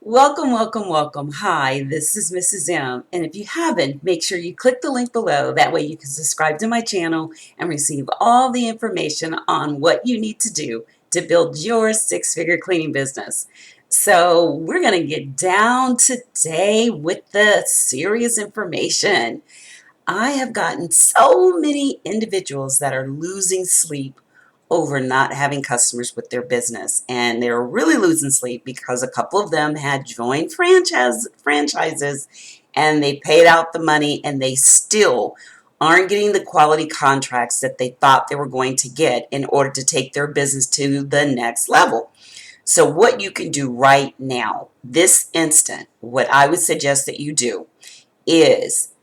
Welcome, welcome, welcome. Hi, this is Mrs. M. And if you haven't, make sure you click the link below. That way you can subscribe to my channel and receive all the information on what you need to do to build your six-figure cleaning business. So we're going to get down today with the serious information. I have gotten so many individuals that are losing sleep over not having customers with their business, and they're really losing sleep because a couple of them had joined franchises and they paid out the money and they still aren't getting the quality contracts that they thought they were going to get in order to take their business to the next level. So what you can do right now, this instant, what I would suggest that you do is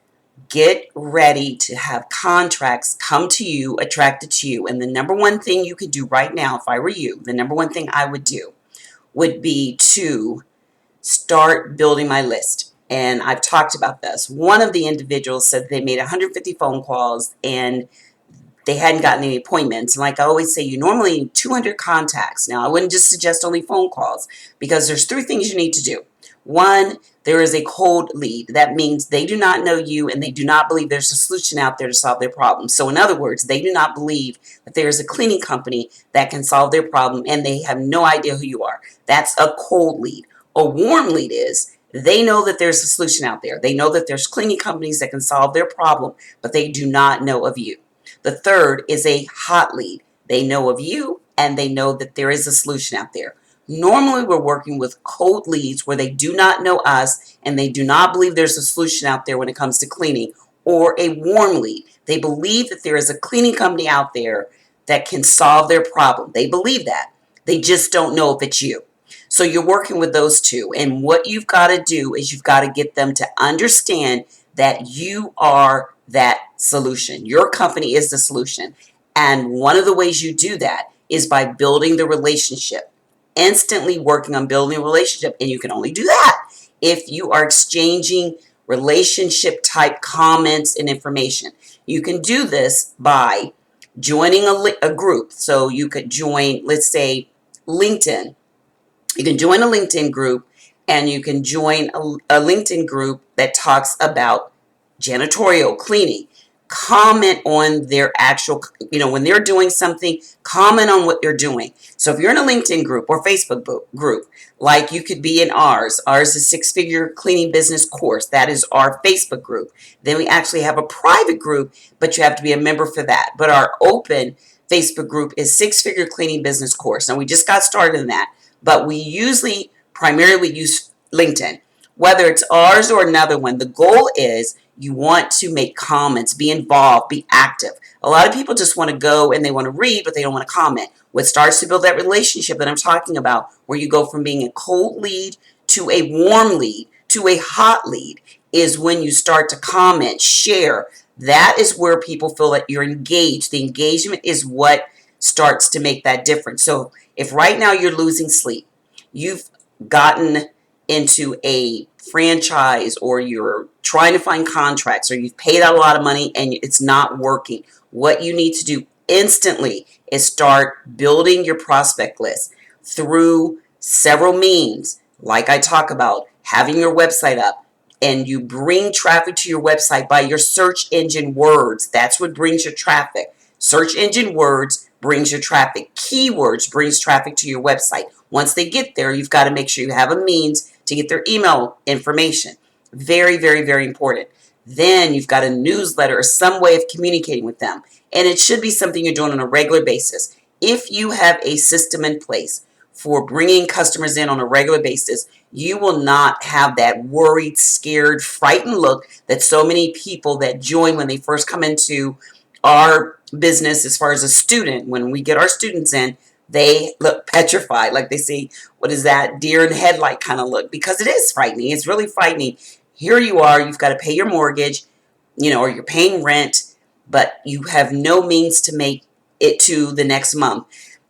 get ready to have contracts come to you, attracted to you. And the number one thing you could do right now, if I were you, the number one thing I would do would be to start building my list. And I've talked about this. One of the individuals said they made 150 phone calls and they hadn't gotten any appointments. And like I always say, you normally need 200 contacts. Now, I wouldn't just suggest only phone calls because there's three things you need to do. One, there is a cold lead. That means they do not know you and they do not believe there's a solution out there to solve their problem. So in other words, they do not believe that there is a cleaning company that can solve their problem and they have no idea who you are. That's a cold lead. A warm lead is they know that there's a solution out there. They know that there's cleaning companies that can solve their problem, but they do not know of you. The third is a hot lead. They know of you and they know that there is a solution out there. Normally, we're working with cold leads where they do not know us and they do not believe there's a solution out there when it comes to cleaning, or a warm lead. They believe that there is a cleaning company out there that can solve their problem. They believe that. They just don't know if it's you. So you're working with those two. And what you've got to do is you've got to get them to understand that you are that solution. Your company is the solution. And one of the ways you do that is by building the relationship. Instantly working on building a relationship. And you can only do that if you are exchanging relationship type comments and information. You can do this by joining a group. So you could join, let's say, LinkedIn. You can join a LinkedIn group, and you can join a LinkedIn group that talks about janitorial, cleaning. Comment on their actual, when they're doing something, comment on what they're doing. So if you're in a LinkedIn group or Facebook group, like you could be in ours is Six-Figure Cleaning Business Course. That is our Facebook group. Then we actually have a private group, but you have to be a member for that. But our open Facebook group is Six-Figure Cleaning Business Course. And we just got started in that. But we usually primarily use LinkedIn. Whether it's ours or another one, the goal is you want to make comments, be involved, be active. A lot of people just want to go and they want to read, but they don't want to comment. What starts to build that relationship that I'm talking about, where you go from being a cold lead to a warm lead to a hot lead, is when you start to comment, share. That is where people feel that you're engaged. The engagement is what starts to make that difference. So if right now you're losing sleep, you've gotten into a franchise, or you're trying to find contracts, or you've paid out a lot of money and it's not working, what you need to do instantly is start building your prospect list through several means. Like I talk about, having your website up, and you bring traffic to your website by your search engine words. That's what brings your traffic. Search engine words brings your traffic. Keywords brings traffic to your website. Once they get there, you've got to make sure you have a means to get their email information. Very, very, very important. Then you've got a newsletter or some way of communicating with them. And it should be something you're doing on a regular basis. If you have a system in place for bringing customers in on a regular basis, you will not have that worried, scared, frightened look that so many people that join when they first come into our business, as far as a student, when we get our students in, they look petrified, like they say, what is that, deer in headlight kind of look, because it is frightening. It's really frightening. Here you are, you've got to pay your mortgage, or you're paying rent, but you have no means to make it to the next month.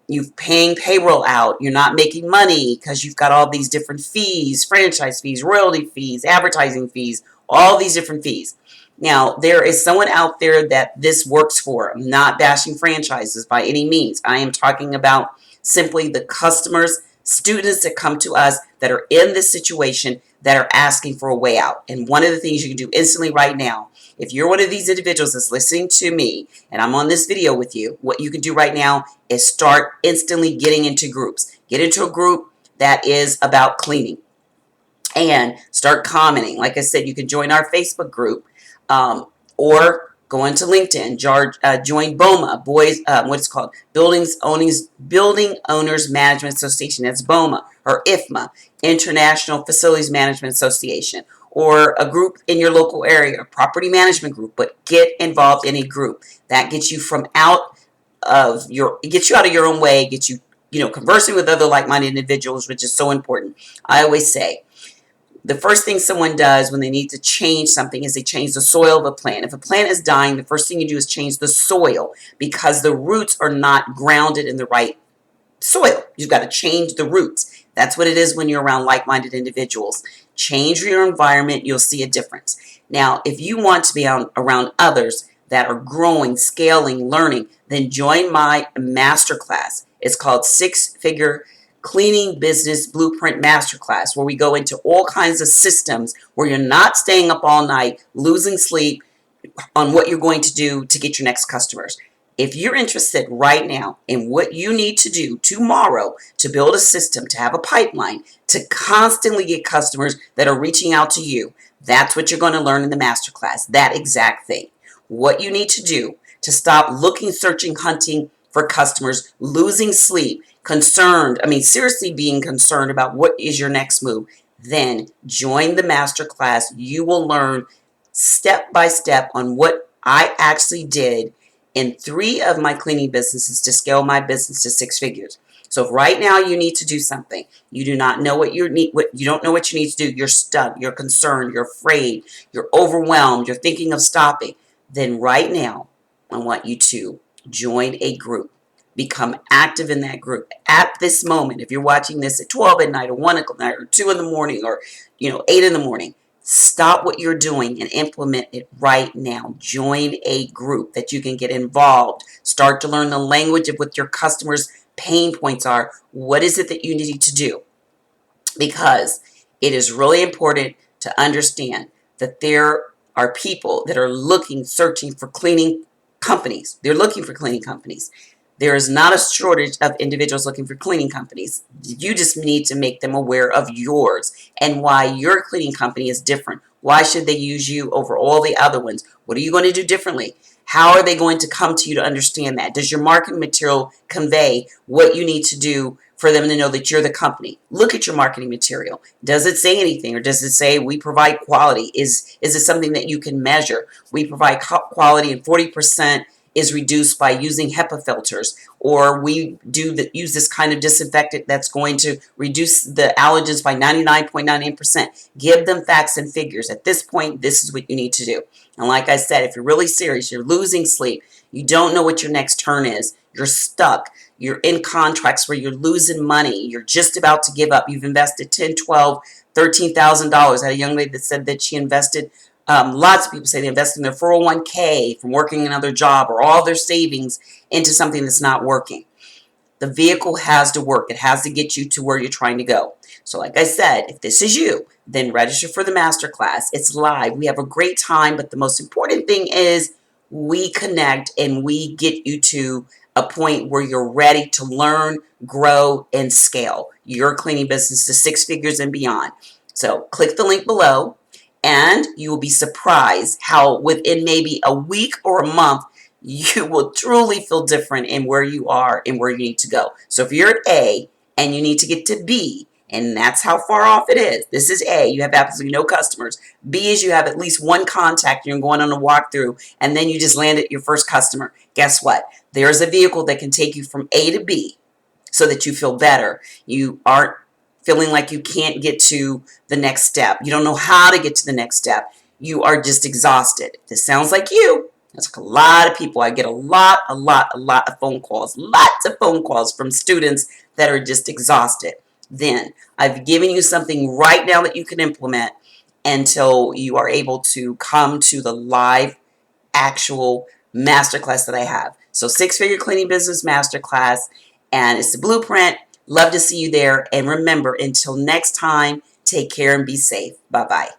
You're paying payroll out. You're not making money because you've got all these different fees, franchise fees, royalty fees, advertising fees, all these different fees. Now, there is someone out there that this works for. I'm not bashing franchises by any means. I am talking about simply the customers students that come to us that are in this situation that are asking for a way out. And one of the things you can do instantly right now, if you're one of these individuals that's listening to me and I'm on this video with you, what you can do right now is start instantly getting into groups. Get into a group that is about cleaning and start commenting. Like I said, you can join our Facebook group or go into LinkedIn, join BOMA, what's called Building Owners Management Association. That's BOMA, or IFMA, International Facilities Management Association, or a group in your local area, a property management group. But get involved in a group that gets you it gets you out of your own way, gets you, conversing with other like-minded individuals, which is so important. I always say, the first thing someone does when they need to change something is they change the soil of a plant. If a plant is dying, the first thing you do is change the soil because the roots are not grounded in the right soil. You've got to change the roots. That's what it is when you're around like-minded individuals. Change your environment, you'll see a difference. Now, if you want to be around others that are growing, scaling, learning, then join my masterclass. It's called Six-Figure Cleaning Business Blueprint Masterclass, where we go into all kinds of systems where you're not staying up all night, losing sleep on what you're going to do to get your next customers. If you're interested right now in what you need to do tomorrow to build a system, to have a pipeline, to constantly get customers that are reaching out to you, that's what you're going to learn in the masterclass, that exact thing. What you need to do to stop looking, searching, hunting for customers, losing sleep, seriously being concerned about what is your next move, then join the masterclass. You will learn step by step on what I actually did in 3 of my cleaning businesses to scale my business to 6 figures. So if right now you need to do something, you do not know you don't know what you need to do, you're stuck, you're concerned, you're afraid, you're overwhelmed, you're thinking of stopping, then right now I want you to join a group. Become active in that group at this moment. If you're watching this at 12 at night or 1 at night or 2 in the morning or 8 in the morning, stop what you're doing and implement it right now. Join a group that you can get involved. Start to learn the language of what your customers' pain points are. What is it that you need to do? Because it is really important to understand that there are people that are searching for cleaning companies. They're looking for cleaning companies. There is not a shortage of individuals looking for cleaning companies. You just need to make them aware of yours and why your cleaning company is different. Why should they use you over all the other ones? What are you going to do differently? How are they going to come to you to understand that? Does your marketing material convey what you need to do for them to know that you're the company? Look at your marketing material. Does it say anything, or does it say we provide quality? Is it something that you can measure? We provide quality, and 40% is reduced by using HEPA filters, or we use this kind of disinfectant that's going to reduce the allergens by 99.98%. Give them facts and figures. At this point, this is what you need to do. And like I said, if you're really serious, you're losing sleep, you don't know what your next turn is, you're stuck, you're in contracts where you're losing money, you're just about to give up, you've invested $10, $12, $13,000. I had a young lady that said that she invested lots of people say they invest in their 401k from working another job or all their savings into something that's not working. The vehicle has to work. It has to get you to where you're trying to go. So like I said, if this is you, then register for the masterclass. It's live. We have a great time, but the most important thing is we connect and we get you to a point where you're ready to learn, grow, and scale your cleaning business to 6 figures and beyond. So click the link below, and you will be surprised how within maybe a week or a month, you will truly feel different in where you are and where you need to go. So if you're at A and you need to get to B, and that's how far off it is. This is A, you have absolutely no customers. B is you have at least one contact, you're going on a walkthrough, and then you just landed your first customer. Guess what? There's a vehicle that can take you from A to B so that you feel better. You aren't feeling like you can't get to the next step. You don't know how to get to the next step. You are just exhausted. If this sounds like you, that's like a lot of people. I get a lot of phone calls, lots of phone calls from students that are just exhausted. Then I've given you something right now that you can implement until you are able to come to the live actual masterclass that I have. So 6-Figure Cleaning Business Masterclass, and it's the blueprint. Love to see you there. And remember, until next time, take care and be safe. Bye-bye.